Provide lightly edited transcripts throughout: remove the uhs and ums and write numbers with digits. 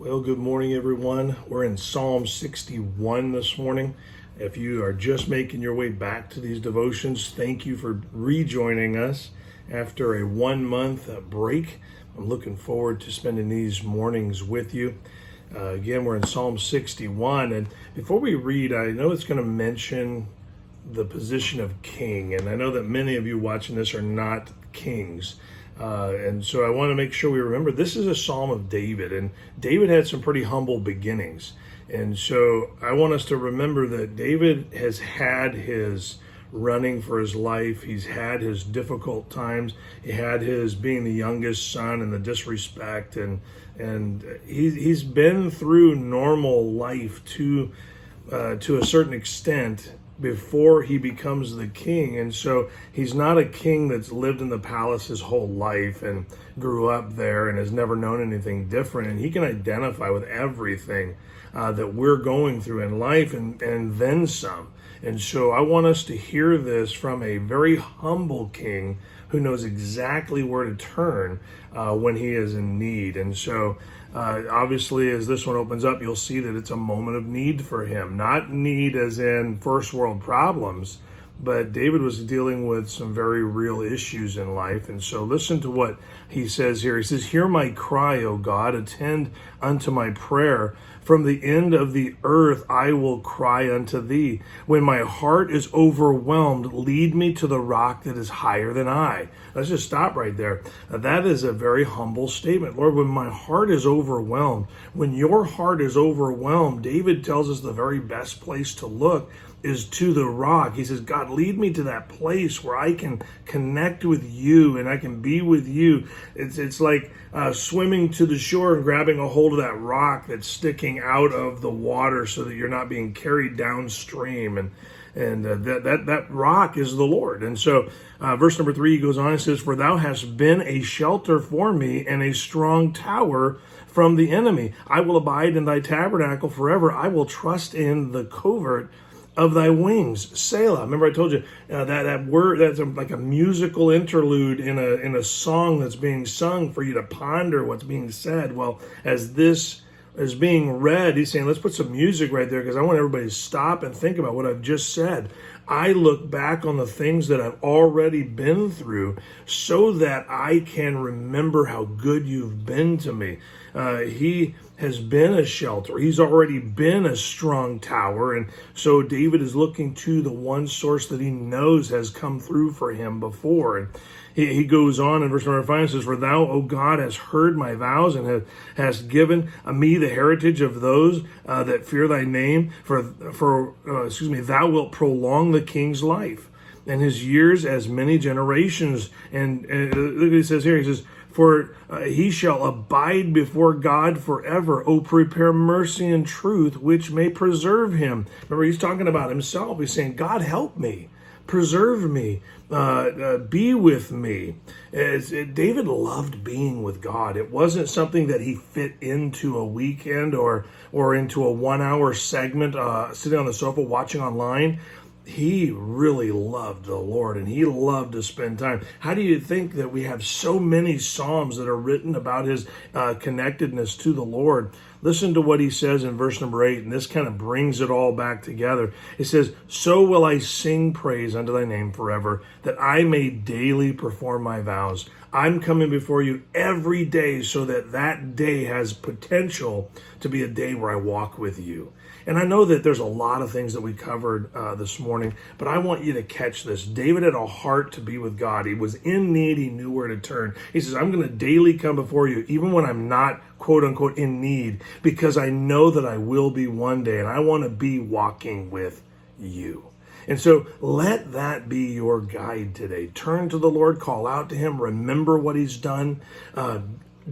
Well, good morning, everyone. We're in Psalm 61 this morning. If you are just making your way back to these devotions, thank you for rejoining us after a 1 month break. I'm looking forward to spending these mornings with you. Again, we're in Psalm 61. And before we read, I know it's going to mention the position of king. And I know that many of you watching this are not kings. And so I want to make sure we remember this is a Psalm of David, and David had some pretty humble beginnings. And so I want us to remember that David has had his running for his life. He's had his difficult times. He had his being the youngest son and the disrespect, and he's been through normal life to a certain extent before he becomes the king. And so he's not a king that's lived in the palace his whole life and grew up there and has never known anything different. And he can identify with everything that we're going through in life and then some. And so I want us to hear this from a very humble king who knows exactly where to turn when he is in need. And so obviously, as this one opens up, you'll see that it's a moment of need for him. Not need as in first world problems, but David was dealing with some very real issues in life. And so listen to what he says here. He says, "Hear my cry, O God, attend unto my prayer. From the end of the earth I will cry unto thee. When my heart is overwhelmed, lead me to the rock that is higher than I." Let's just stop right there. That is a very humble statement. Lord, when my heart is overwhelmed, when your heart is overwhelmed, David tells us the very best place to look is to the rock. He says, God, lead me to that place where I can connect with you and I can be with you. It's like swimming to the shore and grabbing a hold of that rock that's sticking out of the water so that you're not being carried downstream. And that rock is the Lord. And so verse number 3 goes on and says, "For thou hast been a shelter for me and a strong tower from the enemy. I will abide in thy tabernacle forever. I will trust in the covert of thy wings." Selah. Remember I told you that word, that's like a musical interlude in a song that's being sung for you to ponder what's being said. Well, as this is being read, he's saying, let's put some music right there because I want everybody to stop and think about what I've just said. I look back on the things that I've already been through so that I can remember how good you've been to me. He has been a shelter. He's already been a strong tower. And so David is looking to the one source that he knows has come through for him before. And he goes on in verse number 5 and says, "For thou, O God, hast heard my vows and hast given me the heritage of those that fear thy name. Thou wilt prolong the king's life and his years as many generations." And look what he says here. He says, "For he shall abide before God forever. O prepare mercy and truth, which may preserve him." Remember, he's talking about himself. He's saying, God, help me. Preserve me, be with me. David loved being with God. It wasn't something that he fit into a weekend or into a 1 hour segment sitting on the sofa watching online. He really loved the Lord and he loved to spend time. How do you think that we have so many Psalms that are written about his connectedness to the Lord? Listen to what he says in verse number 8, and this kind of brings it all back together. It says, "So will I sing praise unto thy name forever, that I may daily perform my vows." I'm coming before you every day so that that day has potential to be a day where I walk with you. And I know that there's a lot of things that we covered this morning, but I want you to catch this. David had a heart to be with God. He was in need. He knew where to turn. He says, I'm going to daily come before you, even when I'm not, quote unquote, in need, because I know that I will be one day, and I want to be walking with you. And so let that be your guide today. Turn to the Lord, call out to him, remember what he's done,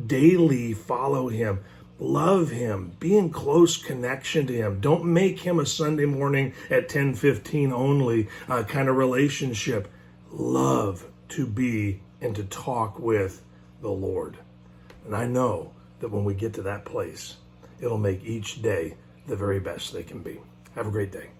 daily follow him. Love him. Be in close connection to him. Don't make him a Sunday morning at 10:15 only kind of relationship. Love to be and to talk with the Lord. And I know that when we get to that place, it'll make each day the very best they can be. Have a great day.